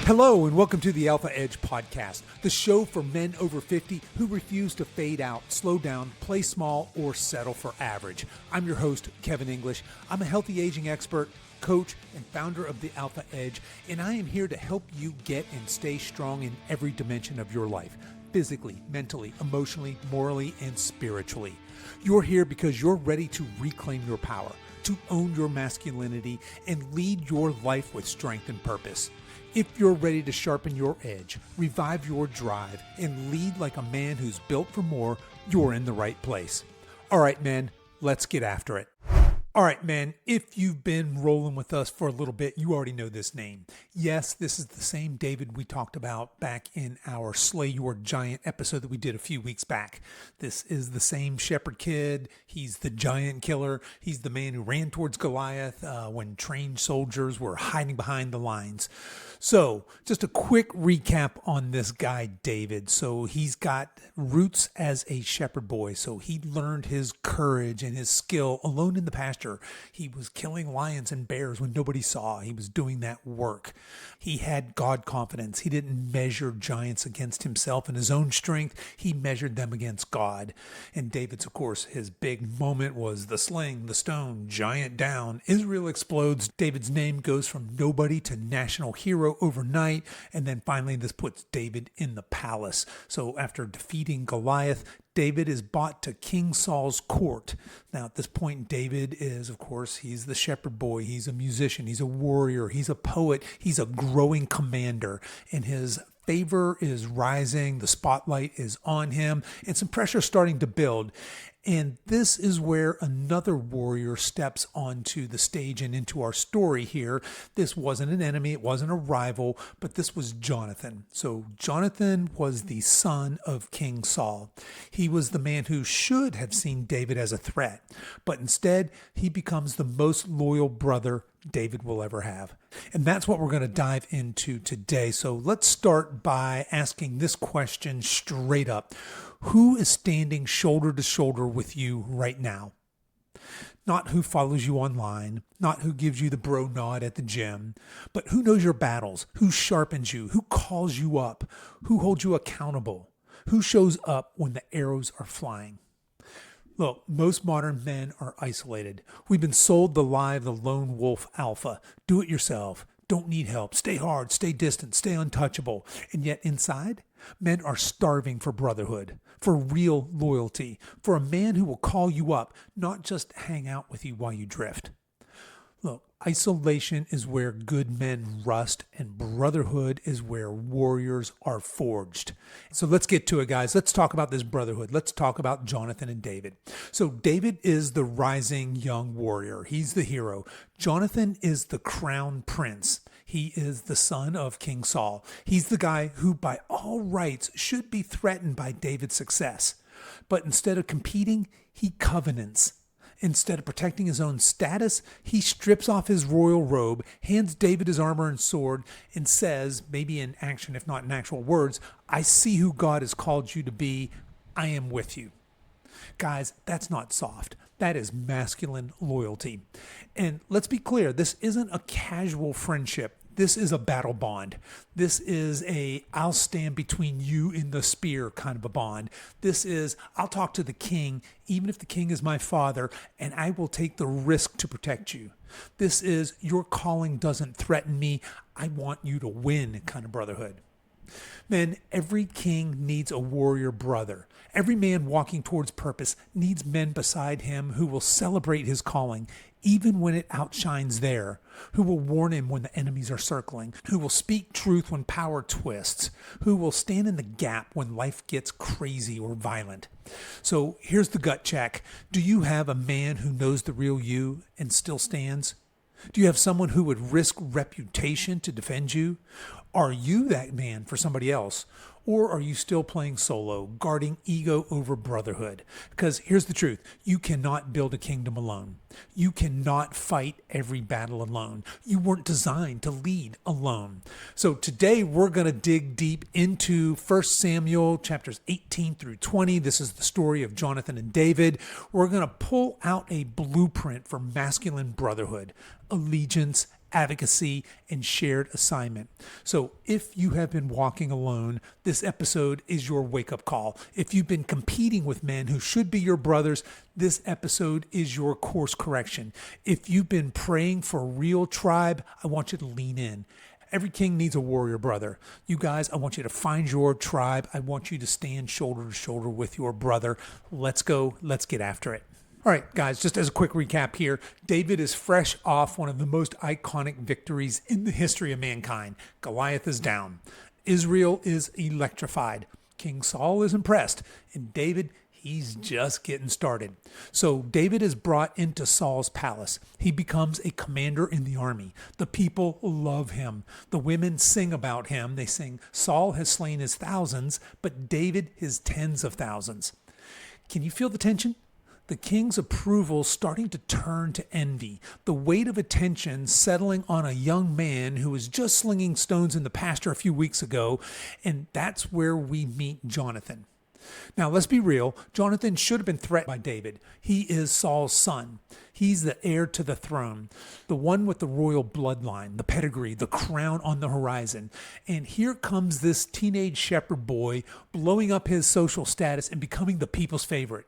Hello and welcome to the Alpha Edge Podcast, the show for men over 50 who refuse to fade out, slow down, play small, or settle for average. I'm your host, Kevin English. I'm a healthy aging expert, coach, and founder of the Alpha Edge, and I am here to help you get and stay strong in every dimension of your life, physically, mentally, emotionally, morally, and spiritually. You're here because you're ready to reclaim your power, to own your masculinity, and lead your life with strength and purpose. If you're ready to sharpen your edge, revive your drive, and lead like a man who's built for more, you're in the right place. All right, men, let's get after it. All right, man, if you've been rolling with us for a little bit, you already know this name. Yes, this is the same David we talked about back in our Slay Your Giant episode that we did a few weeks back. This is the same shepherd kid. He's the giant killer. He's the man who ran towards Goliath when trained soldiers were hiding behind the lines. So, just a quick recap on this guy, David. So, he's got roots as a shepherd boy. So, he learned his courage and his skill alone in the pasture. He was killing lions and bears when nobody saw. He was doing that work. He had God confidence. He didn't measure giants against himself and his own strength. He measured them against God. And David's, of course, his big moment was the sling, the stone, giant down. Israel explodes. David's name goes from nobody to national hero overnight, and then finally this puts David in the palace. So after defeating Goliath, David is brought to King Saul's court. Now at this point, David is, of course, he's the shepherd boy, he's a musician, he's a warrior, he's a poet, he's a growing commander, and his favor is rising, the spotlight is on him, and some pressure starting to build. And this is where another warrior steps onto the stage and into our story here. This wasn't an enemy, it wasn't a rival, but this was Jonathan. So Jonathan was the son of King Saul. He was the man who should have seen David as a threat, but instead he becomes the most loyal brother David will ever have. And that's what we're going to dive into today. So let's start by asking this question straight up. Who is standing shoulder to shoulder with you right now? Not who follows you online, not who gives you the bro nod at the gym, but who knows your battles, who sharpens you, who calls you up, who holds you accountable, who shows up when the arrows are flying. Look, most modern men are isolated. We've been sold the lie of the lone wolf alpha. Do it yourself. Don't need help. Stay hard. Stay distant. Stay untouchable. And yet inside, men are starving for brotherhood, for real loyalty, for a man who will call you up, not just hang out with you while you drift. Look, isolation is where good men rust, and brotherhood is where warriors are forged. So let's get to it, guys. Let's talk about this brotherhood. Let's talk about Jonathan and David. So David is the rising young warrior. He's the hero. Jonathan is the crown prince. He is the son of King Saul. He's the guy who, by all rights, should be threatened by David's success. But instead of competing, he covenants. Instead of protecting his own status, he strips off his royal robe, hands David his armor and sword, and says, maybe in action, if not in actual words, I see who God has called you to be. I am with you. Guys, that's not soft. That is masculine loyalty. And let's be clear, this isn't a casual friendship. This is a battle bond. This is a I'll stand between you and the spear kind of a bond. This is I'll talk to the king, even if the king is my father, and I will take the risk to protect you. This is your calling doesn't threaten me. I want you to win kind of brotherhood. Men, every king needs a warrior brother. Every man walking towards purpose needs men beside him who will celebrate his calling, even when it outshines their, who will warn him when the enemies are circling, who will speak truth when power twists, who will stand in the gap when life gets crazy or violent. So here's the gut check. Do you have a man who knows the real you and still stands? Do you have someone who would risk reputation to defend you? Are you that man for somebody else? Or are you still playing solo, guarding ego over brotherhood? Because here's the truth. You cannot build a kingdom alone. You cannot fight every battle alone. You weren't designed to lead alone. So today we're going to dig deep into 1 Samuel chapters 18 through 20. This is the story of Jonathan and David. We're going to pull out a blueprint for masculine brotherhood, allegiance, advocacy, and shared assignment. So if you have been walking alone, this episode is your wake-up call. If you've been competing with men who should be your brothers, this episode is your course correction. If you've been praying for a real tribe, I want you to lean in. Every king needs a warrior brother. You guys, I want you to find your tribe. I want you to stand shoulder to shoulder with your brother. Let's go. Let's get after it. All right, guys, just as a quick recap here, David is fresh off one of the most iconic victories in the history of mankind. Goliath is down. Israel is electrified. King Saul is impressed. And David, he's just getting started. So David is brought into Saul's palace. He becomes a commander in the army. The people love him. The women sing about him. They sing, Saul has slain his thousands, but David his tens of thousands. Can you feel the tension? The king's approval starting to turn to envy, the weight of attention settling on a young man who was just slinging stones in the pasture a few weeks ago, and that's where we meet Jonathan. Now, let's be real. Jonathan should have been threatened by David. He is Saul's son. He's the heir to the throne, the one with the royal bloodline, the pedigree, the crown on the horizon. And here comes this teenage shepherd boy blowing up his social status and becoming the people's favorite.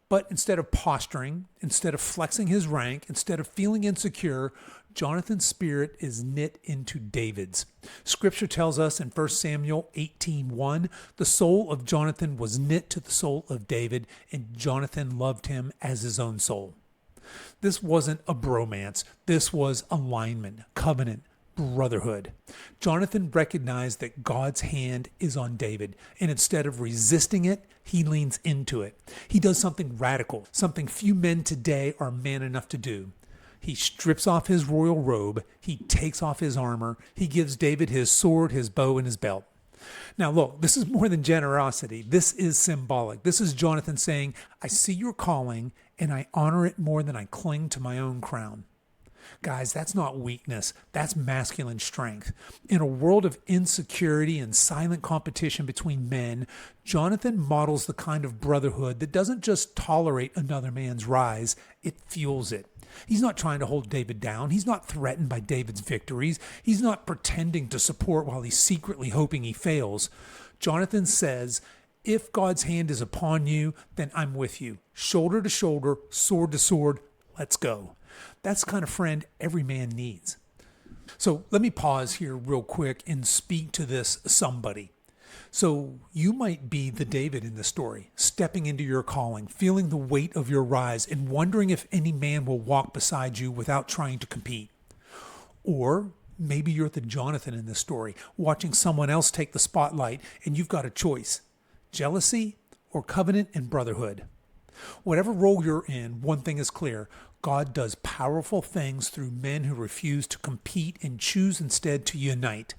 But instead of posturing, instead of flexing his rank, instead of feeling insecure, Jonathan's spirit is knit into David's. Scripture tells us in 1 Samuel 18:1, the soul of Jonathan was knit to the soul of David, and Jonathan loved him as his own soul. This wasn't a bromance. This was alignment, covenant, brotherhood. Jonathan recognized that God's hand is on David, and instead of resisting it, he leans into it. He does something radical, something few men today are man enough to do. He strips off his royal robe, he takes off his armor, he gives David his sword, his bow, and his belt. Now look, this is more than generosity. This is symbolic. This is Jonathan saying, I see your calling, and I honor it more than I cling to my own crown. Guys, that's not weakness. That's masculine strength. In a world of insecurity and silent competition between men, Jonathan models the kind of brotherhood that doesn't just tolerate another man's rise, it fuels it. He's not trying to hold David down. He's not threatened by David's victories. He's not pretending to support while he's secretly hoping he fails. Jonathan says, if God's hand is upon you, then I'm with you. Shoulder to shoulder, sword to sword, let's go. That's the kind of friend every man needs. So let me pause here real quick and speak to this somebody. So you might be the David in the story, stepping into your calling, feeling the weight of your rise, and wondering if any man will walk beside you without trying to compete. Or maybe you're the Jonathan in this story, watching someone else take the spotlight, and you've got a choice: jealousy or covenant and brotherhood. Whatever role you're in, one thing is clear: God does powerful things through men who refuse to compete and choose instead to unite.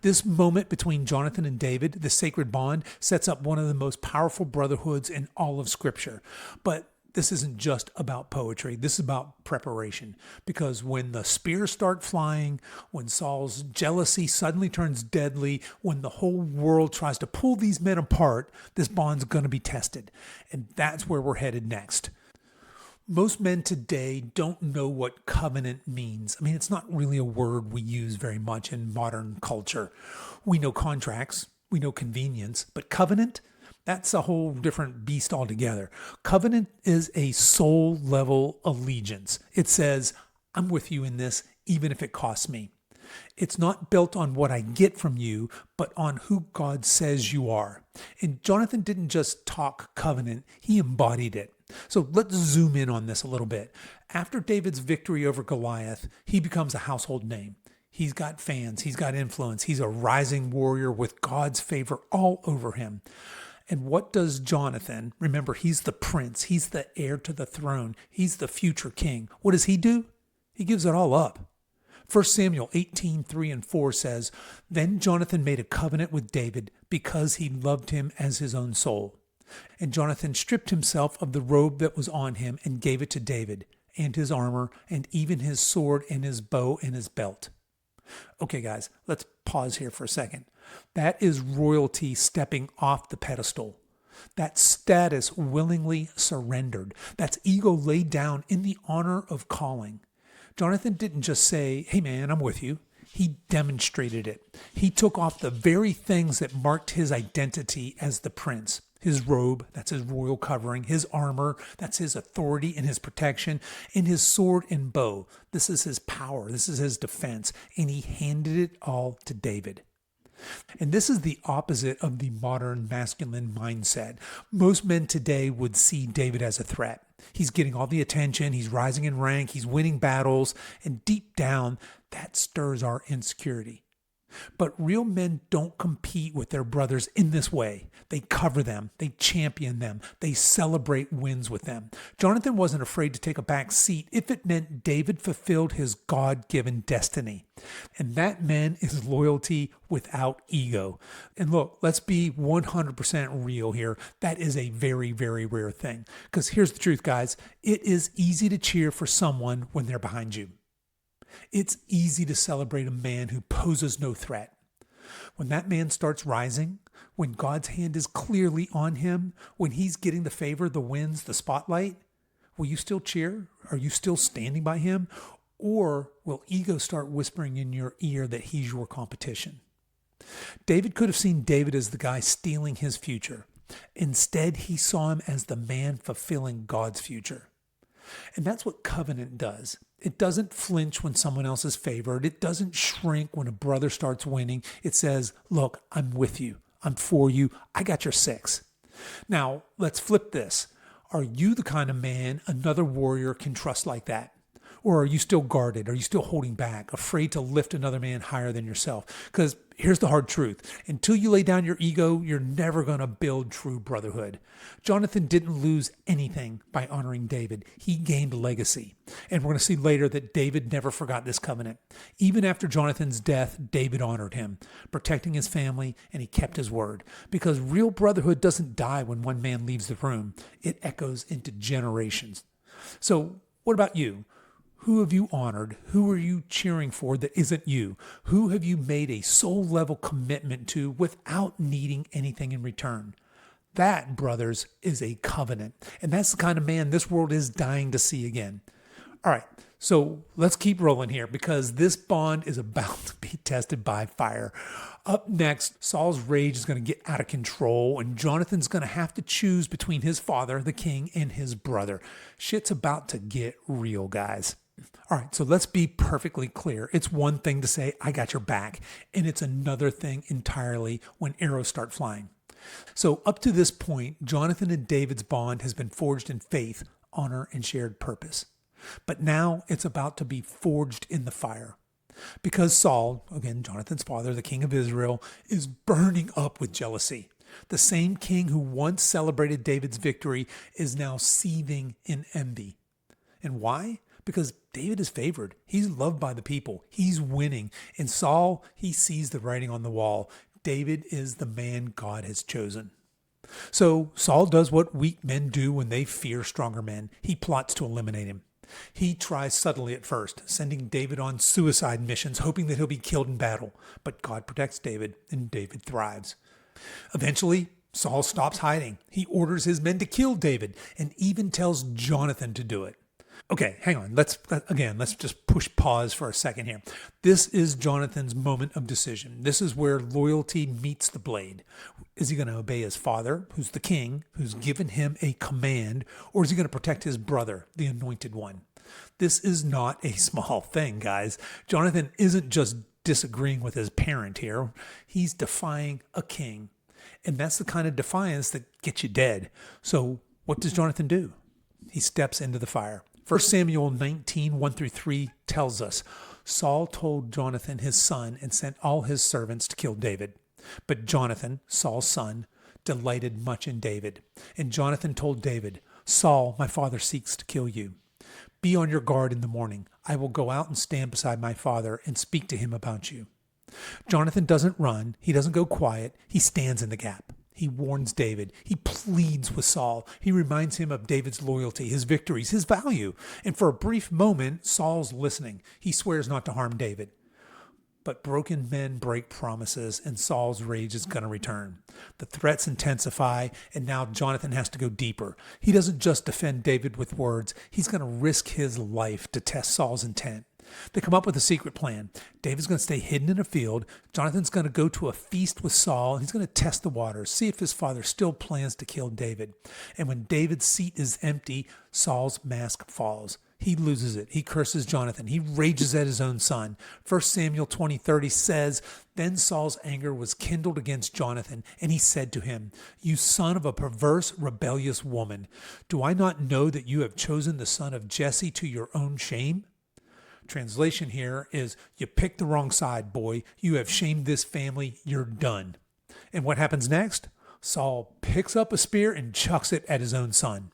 This moment between Jonathan and David, the sacred bond, sets up one of the most powerful brotherhoods in all of Scripture. But this isn't just about poetry. This is about preparation. Because when the spears start flying, when Saul's jealousy suddenly turns deadly, when the whole world tries to pull these men apart, this bond's going to be tested. And that's where we're headed next. Most men today don't know what covenant means. I mean, it's not really a word we use very much in modern culture. We know contracts, we know convenience, but covenant, that's a whole different beast altogether. Covenant is a soul level allegiance. It says, I'm with you in this, even if it costs me. It's not built on what I get from you, but on who God says you are. And Jonathan didn't just talk covenant, he embodied it. So let's zoom in on this a little bit. After David's victory over Goliath, he becomes a household name. He's got fans, he's got influence, he's a rising warrior with God's favor all over him. And what does Jonathan? Remember, he's the prince, he's the heir to the throne, he's the future king. What does he do? He gives it all up. 1 Samuel 18:3-4 says, "Then Jonathan made a covenant with David because he loved him as his own soul. And Jonathan stripped himself of the robe that was on him and gave it to David, and his armor, and even his sword and his bow and his belt." Okay, guys, let's pause here for a second. That is royalty stepping off the pedestal. That status willingly surrendered. That's ego laid down in the honor of calling. Jonathan didn't just say, "Hey man, I'm with you." He demonstrated it. He took off the very things that marked his identity as the prince. His robe, that's his royal covering. His armor, that's his authority and his protection. And his sword and bow, this is his power. This is his defense. And he handed it all to David. And this is the opposite of the modern masculine mindset. Most men today would see David as a threat. He's getting all the attention, he's rising in rank, he's winning battles, and deep down, that stirs our insecurity. But real men don't compete with their brothers in this way. They cover them, they champion them, they celebrate wins with them. Jonathan wasn't afraid to take a back seat if it meant David fulfilled his God-given destiny. And that, men, is loyalty without ego. And look, let's be 100% real here. That is a very, very rare thing. Because here's the truth, guys. It is easy to cheer for someone when they're behind you. It's easy to celebrate a man who poses no threat. When that man starts rising, when God's hand is clearly on him, when he's getting the favor, the wins, the spotlight, will you still cheer? Are you still standing by him? Or will ego start whispering in your ear that he's your competition? David could have seen David as the guy stealing his future. Instead, he saw him as the man fulfilling God's future. And that's what covenant does. It doesn't flinch when someone else is favored. It doesn't shrink when a brother starts winning. It says, look, I'm with you. I'm for you. I got your six. Now, let's flip this. Are you the kind of man another warrior can trust like that? Or are you still guarded? Are you still holding back, afraid to lift another man higher than yourself? Because here's the hard truth. Until you lay down your ego, you're never going to build true brotherhood. Jonathan didn't lose anything by honoring David. He gained legacy. And we're going to see later that David never forgot this covenant. Even after Jonathan's death, David honored him, protecting his family, and he kept his word. Because real brotherhood doesn't die when one man leaves the room. It echoes into generations. So what about you? Who have you honored? Who are you cheering for that isn't you? Who have you made a soul-level commitment to without needing anything in return? That, brothers, is a covenant. And that's the kind of man this world is dying to see again. All right, so let's keep rolling here because this bond is about to be tested by fire. Up next, Saul's rage is going to get out of control, and Jonathan's going to have to choose between his father, the king, and his brother. Shit's about to get real, guys. All right, so let's be perfectly clear. It's one thing to say, I got your back, and it's another thing entirely when arrows start flying. So up to this point, Jonathan and David's bond has been forged in faith, honor, and shared purpose. But now it's about to be forged in the fire. Because Saul, again, Jonathan's father, the king of Israel, is burning up with jealousy. The same king who once celebrated David's victory is now seething in envy. And why? Because David is favored. He's loved by the people. He's winning. And Saul, he sees the writing on the wall. David is the man God has chosen. So Saul does what weak men do when they fear stronger men. He plots to eliminate him. He tries subtly at first, sending David on suicide missions, hoping that he'll be killed in battle. But God protects David, and David thrives. Eventually, Saul stops hiding. He orders his men to kill David, and even tells Jonathan to do it. Okay, hang on. Let's just push pause for a second here. This is Jonathan's moment of decision. This is where loyalty meets the blade. Is he going to obey his father, who's the king, who's given him a command, or is he going to protect his brother, the anointed one? This is not a small thing, guys. Jonathan isn't just disagreeing with his parent here. He's defying a king. And that's the kind of defiance that gets you dead. So what does Jonathan do? He steps into the fire. 1 Samuel 19, 1-3 tells us, Saul told Jonathan his son and sent all his servants to kill David. But Jonathan, Saul's son, delighted much in David. And Jonathan told David, Saul, my father, seeks to kill you. Be on your guard in the morning. I will go out and stand beside my father and speak to him about you." Jonathan doesn't run. He doesn't go quiet. He stands in the gap. He warns David. He pleads with Saul. He reminds him of David's loyalty, his victories, his value. And for a brief moment, Saul's listening. He swears not to harm David. But broken men break promises, and Saul's rage is going to return. The threats intensify, and now Jonathan has to go deeper. He doesn't just defend David with words. He's going to risk his life to test Saul's intent. They come up with a secret plan. David's going to stay hidden in a field. Jonathan's going to go to a feast with Saul. He's going to test the waters, see if his father still plans to kill David. And when David's seat is empty, Saul's mask falls. He loses it. He curses Jonathan. He rages at his own son. 1 Samuel 20:30 says, "Then Saul's anger was kindled against Jonathan, and he said to him, 'You son of a perverse, rebellious woman, do I not know that you have chosen the son of Jesse to your own shame?'" Translation here is, "You picked the wrong side, boy. You have shamed this family. You're done." And what happens next? Saul picks up a spear and chucks it at his own son.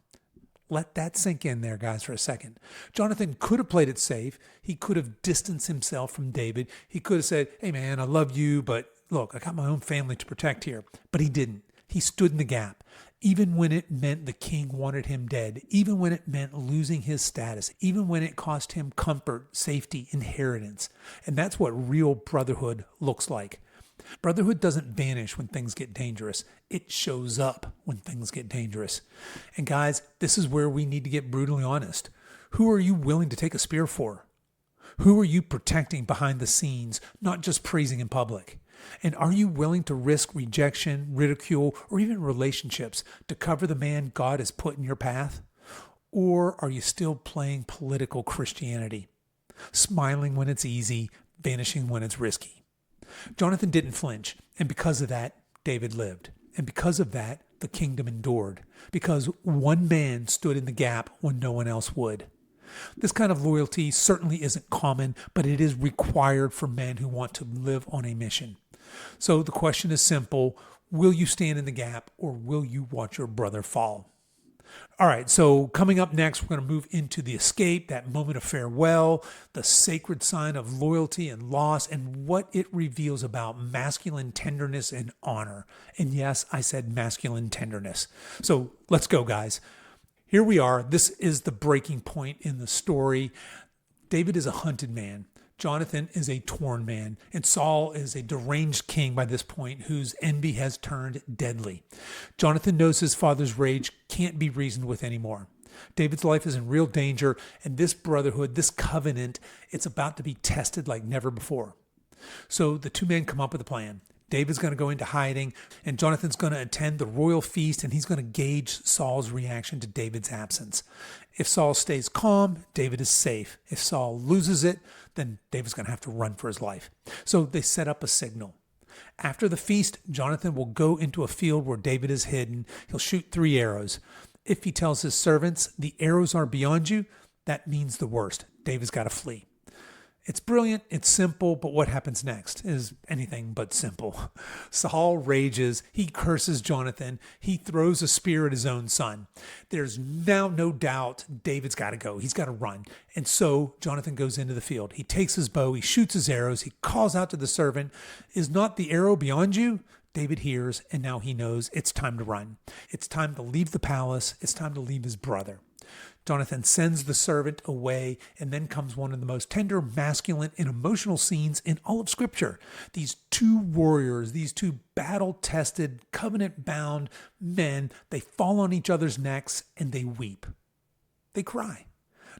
Let that sink in there, guys, for a second. Jonathan could have played it safe. He could have distanced himself from David. He could have said, "Hey, man, I love you, but look, I got my own family to protect here." But he didn't. He stood in the gap. Even when it meant the king wanted him dead, even when it meant losing his status, even when it cost him comfort, safety, inheritance. And that's what real brotherhood looks like. Brotherhood doesn't vanish when things get dangerous. It shows up when things get dangerous. And guys, this is where we need to get brutally honest. Who are you willing to take a spear for? Who are you protecting behind the scenes, not just praising in public? And are you willing to risk rejection, ridicule, or even relationships to cover the man God has put in your path? Or are you still playing political Christianity, smiling when it's easy, vanishing when it's risky? Jonathan didn't flinch, and because of that, David lived. And because of that, the kingdom endured, because one man stood in the gap when no one else would. This kind of loyalty certainly isn't common, but it is required for men who want to live on a mission. So the question is simple: will you stand in the gap, or will you watch your brother fall? All right, so coming up next, we're going to move into the escape, that moment of farewell, the sacred sign of loyalty and loss, and what it reveals about masculine tenderness and honor. And yes, I said masculine tenderness. So let's go, guys. Here we are. This is the breaking point in the story. David is a hunted man. Jonathan is a torn man, and Saul is a deranged king by this point whose envy has turned deadly. Jonathan knows his father's rage can't be reasoned with anymore. David's life is in real danger, and this brotherhood, this covenant, it's about to be tested like never before. So the two men come up with a plan. David's going to go into hiding, and Jonathan's going to attend the royal feast, and he's going to gauge Saul's reaction to David's absence. If Saul stays calm, David is safe. If Saul loses it, then David's going to have to run for his life. So they set up a signal. After the feast, Jonathan will go into a field where David is hidden. He'll shoot 3 arrows. If he tells his servants, "The arrows are beyond you," that means the worst. David's got to flee. It's brilliant, it's simple, but what happens next is anything but simple. Saul rages, he curses Jonathan, he throws a spear at his own son. There's now no doubt David's got to go, he's got to run. And so Jonathan goes into the field. He takes his bow, he shoots his arrows, he calls out to the servant, "Is not the arrow beyond you?" David hears, and now he knows it's time to run. It's time to leave the palace, it's time to leave his brother. Jonathan sends the servant away, and then comes one of the most tender, masculine, and emotional scenes in all of Scripture. These two warriors, these two battle-tested, covenant-bound men, they fall on each other's necks, and they weep. They cry.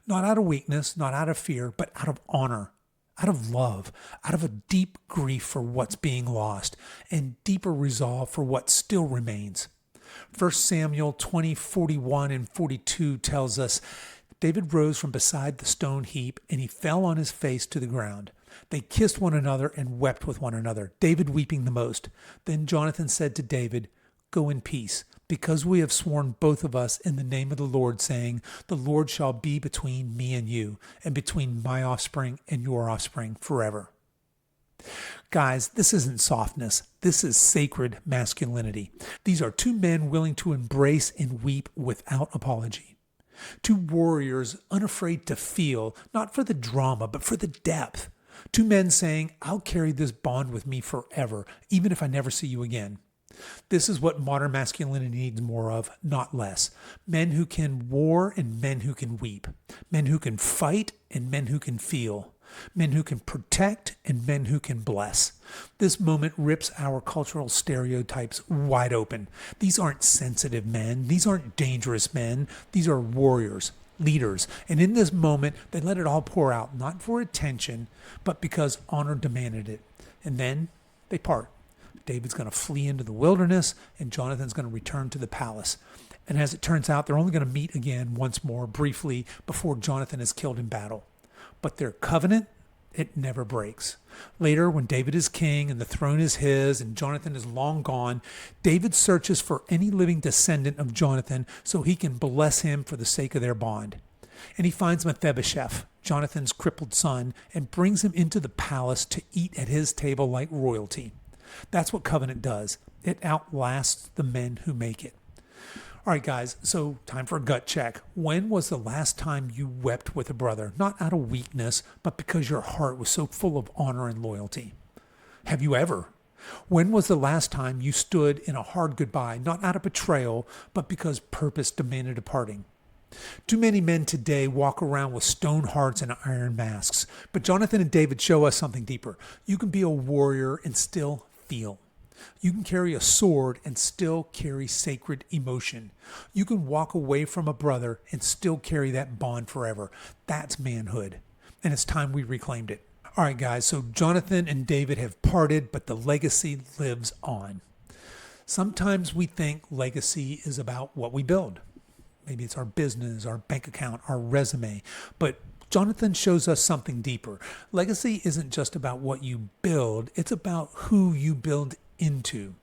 Not out of weakness, not out of fear, but out of honor, out of love, out of a deep grief for what's being lost, and deeper resolve for what still remains. 1 Samuel 20:41 and 42 tells us, "David rose from beside the stone heap, and he fell on his face to the ground. They kissed one another and wept with one another, David weeping the most. Then Jonathan said to David, 'Go in peace, because we have sworn both of us in the name of the Lord, saying, the Lord shall be between me and you, and between my offspring and your offspring forever.'" Guys, this isn't softness. This is sacred masculinity. These are two men willing to embrace and weep without apology. Two warriors unafraid to feel, not for the drama, but for the depth. Two men saying, I'll carry this bond with me forever, even if I never see you again. This is what modern masculinity needs more of, not less. Men who can war and men who can weep. Men who can fight and men who can feel. Men who can protect and men who can bless. This moment rips our cultural stereotypes wide open. These aren't sensitive men. These aren't dangerous men. These are warriors, leaders. And in this moment, they let it all pour out, not for attention, but because honor demanded it. And then they part. David's going to flee into the wilderness, and Jonathan's going to return to the palace. And as it turns out, they're only going to meet again once more, briefly, before Jonathan is killed in battle. But their covenant, it never breaks. Later, when David is king and the throne is his and Jonathan is long gone, David searches for any living descendant of Jonathan so he can bless him for the sake of their bond. And he finds Mephibosheth, Jonathan's crippled son, and brings him into the palace to eat at his table like royalty. That's what covenant does. It outlasts the men who make it. All right, guys, so time for a gut check. When was the last time you wept with a brother? Not out of weakness, but because your heart was so full of honor and loyalty. Have you ever? When was the last time you stood in a hard goodbye, not out of betrayal, but because purpose demanded a parting? Too many men today walk around with stone hearts and iron masks, but Jonathan and David show us something deeper. You can be a warrior and still feel. You can carry a sword and still carry sacred emotion. You can walk away from a brother and still carry that bond forever. That's manhood. And it's time we reclaimed it. All right, guys, so Jonathan and David have parted, but the legacy lives on. Sometimes we think legacy is about what we build. Maybe it's our business, our bank account, our resume. But Jonathan shows us something deeper. Legacy isn't just about what you build, it's about who you build into.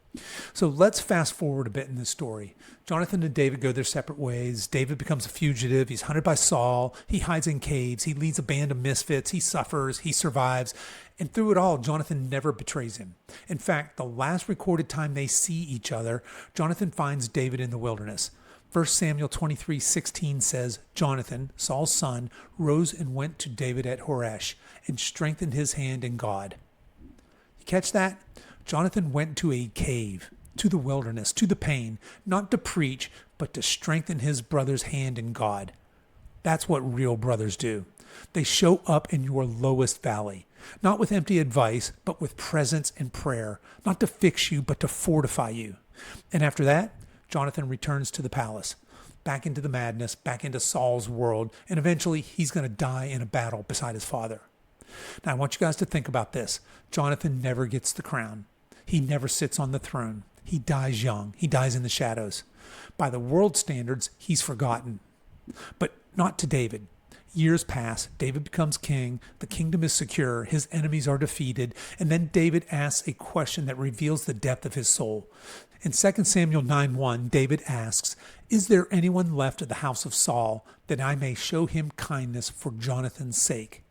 So let's fast forward a bit in this story. Jonathan and David go their separate ways. David becomes a fugitive. He's hunted by Saul. He hides in caves. He leads a band of misfits. He suffers. He survives. And through it all, Jonathan never betrays him. In fact, the last recorded time they see each other, Jonathan finds David in the wilderness. 1 Samuel 23:16 says, Jonathan, Saul's son, rose and went to David at Horesh and strengthened his hand in God. You catch that? Jonathan went to a cave, to the wilderness, to the pain, not to preach, but to strengthen his brother's hand in God. That's what real brothers do. They show up in your lowest valley, not with empty advice, but with presence and prayer, not to fix you, but to fortify you. And after that, Jonathan returns to the palace, back into the madness, back into Saul's world, and eventually he's going to die in a battle beside his father. Now, I want you guys to think about this. Jonathan never gets the crown. He never sits on the throne. He dies young. He dies in the shadows. By the world standards, he's forgotten. But not to David. Years pass. David becomes king. The kingdom is secure. His enemies are defeated. And then David asks a question that reveals the depth of his soul. In 2 Samuel 9:1, David asks, "Is there anyone left of the house of Saul that I may show him kindness for Jonathan's sake?"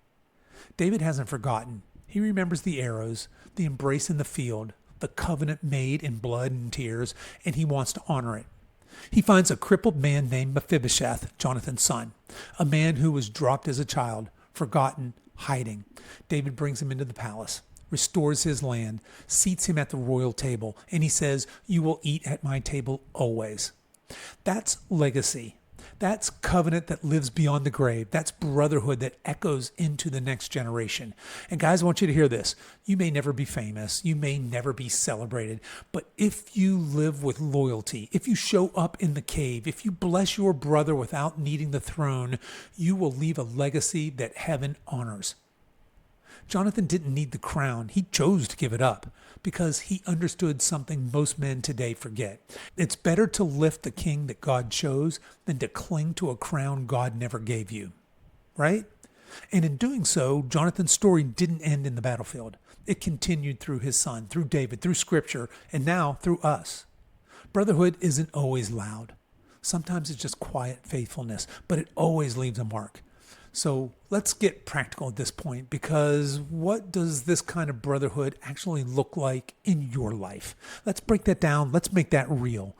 David hasn't forgotten. He remembers the arrows, the embrace in the field, the covenant made in blood and tears, and he wants to honor it. He finds a crippled man named Mephibosheth, Jonathan's son, a man who was dropped as a child, forgotten, hiding. David brings him into the palace, restores his land, seats him at the royal table, and he says, "You will eat at my table always." That's legacy. That's covenant that lives beyond the grave. That's brotherhood that echoes into the next generation. And guys, I want you to hear this. You may never be famous. You may never be celebrated. But if you live with loyalty, if you show up in the cave, if you bless your brother without needing the throne, you will leave a legacy that heaven honors. Jonathan didn't need the crown. He chose to give it up because he understood something most men today forget. It's better to lift the king that God chose than to cling to a crown God never gave you, right? And in doing so, Jonathan's story didn't end in the battlefield. It continued through his son, through David, through Scripture, and now through us. Brotherhood isn't always loud. Sometimes it's just quiet faithfulness, but it always leaves a mark. So let's get practical at this point, because what does this kind of brotherhood actually look like in your life? Let's break that down. Let's make that real.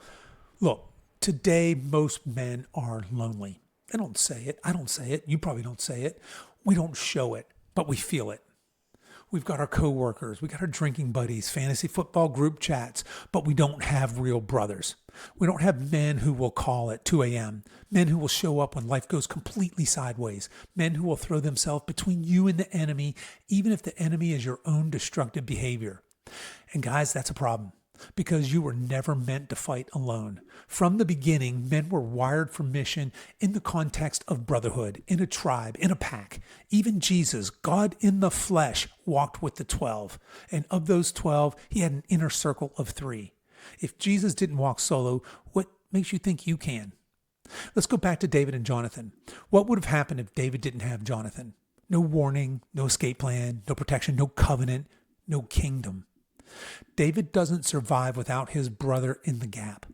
Look, today most men are lonely. They don't say it. I don't say it. You probably don't say it. We don't show it, but we feel it. We've got our coworkers, we got our drinking buddies, fantasy football group chats, but we don't have real brothers. We don't have men who will call at 2 a.m., men who will show up when life goes completely sideways, men who will throw themselves between you and the enemy, even if the enemy is your own destructive behavior. And guys, that's a problem, because you were never meant to fight alone. From the beginning, men were wired for mission in the context of brotherhood, in a tribe, in a pack. Even Jesus, God in the flesh, walked with the 12. And of those 12, he had an inner circle of 3. If Jesus didn't walk solo, what makes you think you can? Let's go back to David and Jonathan. What would have happened if David didn't have Jonathan? No warning, no escape plan, no protection, no covenant, no kingdom. David doesn't survive without his brother in the gap.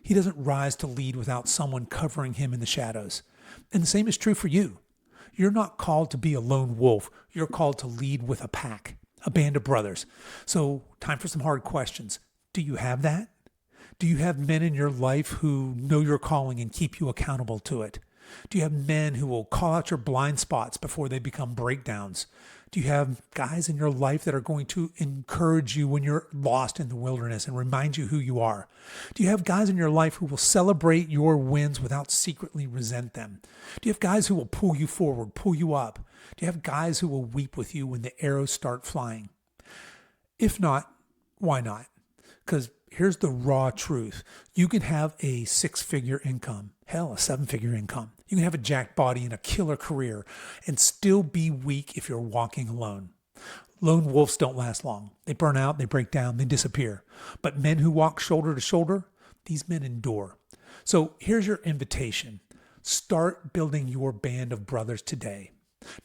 He doesn't rise to lead without someone covering him in the shadows. And the same is true for you. You're not called to be a lone wolf. You're called to lead with a pack, a band of brothers. So, time for some hard questions. Do you have that? Do you have men in your life who know your calling and keep you accountable to it? Do you have men who will call out your blind spots before they become breakdowns? Do you have guys in your life that are going to encourage you when you're lost in the wilderness and remind you who you are? Do you have guys in your life who will celebrate your wins without secretly resent them? Do you have guys who will pull you forward, pull you up? Do you have guys who will weep with you when the arrows start flying? If not, why not? Because here's the raw truth. You can have a 6-figure income, hell, a 7-figure income. You can have a jacked body and a killer career and still be weak if you're walking alone. Lone wolves don't last long. They burn out, they break down, they disappear. But men who walk shoulder to shoulder, these men endure. So here's your invitation. Start building your band of brothers today.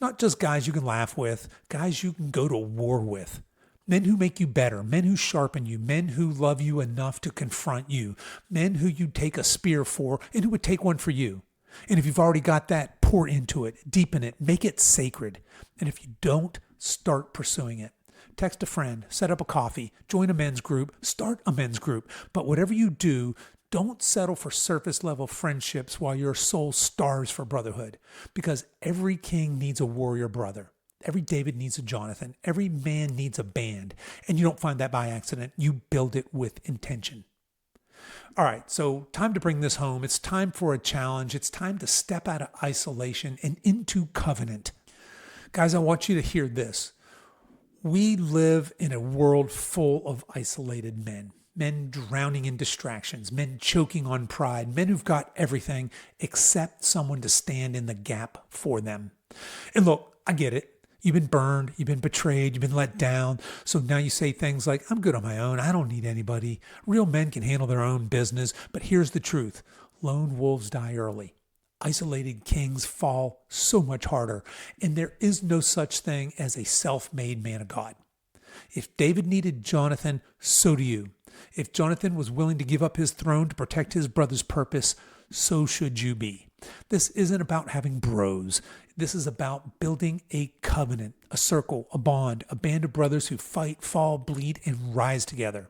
Not just guys you can laugh with, guys you can go to war with. Men who make you better, men who sharpen you, men who love you enough to confront you, men who you'd take a spear for and who would take one for you. And if you've already got that, pour into it, deepen it, make it sacred. And if you don't, start pursuing it. Text a friend, set up a coffee, join a men's group, start a men's group. But whatever you do, don't settle for surface level friendships while your soul starves for brotherhood. Because every king needs a warrior brother. Every David needs a Jonathan. Every man needs a band. And you don't find that by accident. You build it with intention. All right, so time to bring this home. It's time for a challenge. It's time to step out of isolation and into covenant. Guys, I want you to hear this. We live in a world full of isolated men. Men drowning in distractions, men choking on pride, men who've got everything except someone to stand in the gap for them. And look, I get it. You've been burned, you've been betrayed, you've been let down. So now you say things like, I'm good on my own. I don't need anybody. Real men can handle their own business. But here's the truth. Lone wolves die early. Isolated kings fall so much harder. And there is no such thing as a self-made man of God. If David needed Jonathan, so do you. If Jonathan was willing to give up his throne to protect his brother's purpose, so should you be. This isn't about having bros. This is about building a covenant, a circle, a bond, a band of brothers who fight, fall, bleed, and rise together.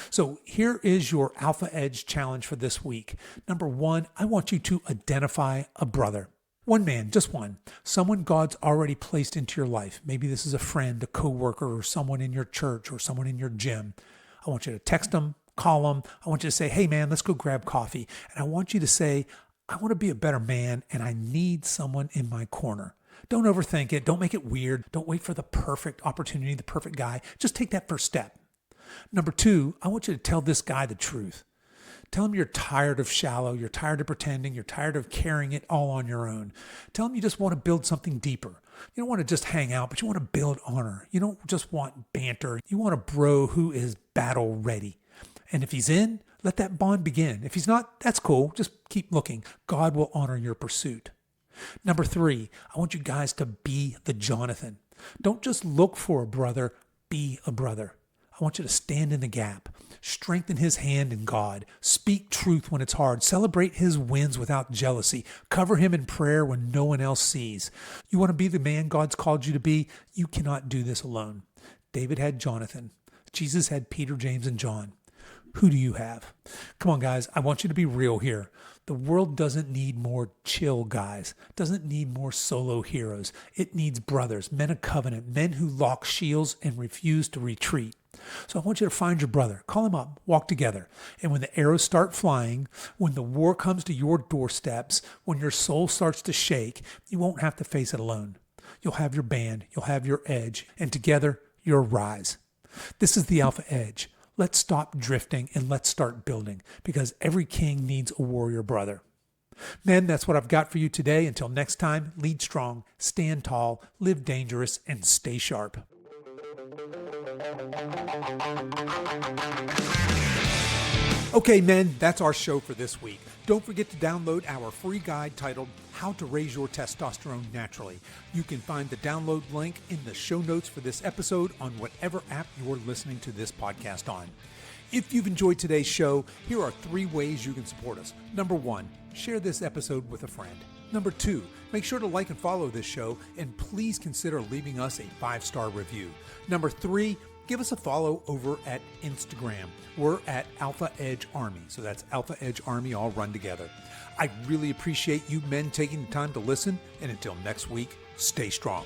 So here is your Alpha Edge challenge for this week. Number 1, I want you to identify a brother. One man, just one. Someone God's already placed into your life. Maybe this is a friend, a coworker, or someone in your church, or someone in your gym. I want you to text them, call them. I want you to say, hey man, let's go grab coffee. And I want you to say, I want to be a better man and I need someone in my corner. Don't overthink it. Don't make it weird. Don't wait for the perfect opportunity, the perfect guy. Just take that first step. Number 2, I want you to tell this guy the truth. Tell him you're tired of shallow. You're tired of pretending. You're tired of carrying it all on your own. Tell him you just want to build something deeper. You don't want to just hang out, but you want to build honor. You don't just want banter. You want a bro who is battle ready. And if he's in, let that bond begin. If he's not, that's cool. Just keep looking. God will honor your pursuit. Number 3, I want you guys to be the Jonathan. Don't just look for a brother, be a brother. I want you to stand in the gap. Strengthen his hand in God. Speak truth when it's hard. Celebrate his wins without jealousy. Cover him in prayer when no one else sees. You want to be the man God's called you to be? You cannot do this alone. David had Jonathan. Jesus had Peter, James, and John. Who do you have? Come on, guys. I want you to be real here. The world doesn't need more chill guys, doesn't need more solo heroes. It needs brothers, men of covenant, men who lock shields and refuse to retreat. So I want you to find your brother, call him up, walk together. And when the arrows start flying, when the war comes to your doorsteps, when your soul starts to shake, you won't have to face it alone. You'll have your band, you'll have your edge, and together you'll rise. This is the Alpha Edge. Let's stop drifting and let's start building, because every king needs a warrior brother. Men, that's what I've got for you today. Until next time, lead strong, stand tall, live dangerous, and stay sharp. Okay, men, that's our show for this week. Don't forget to download our free guide titled How to Raise Your Testosterone Naturally. You can find the download link in the show notes for this episode on whatever app you're listening to this podcast on. If you've enjoyed today's show, here are 3 ways you can support us. Number 1, share this episode with a friend. Number 2, make sure to like and follow this show, and please consider leaving us a 5-star review. Number 3, give us a follow over at Instagram. We're at Alpha Edge Army. So that's Alpha Edge Army all run together. I really appreciate you men taking the time to listen. And until next week, stay strong.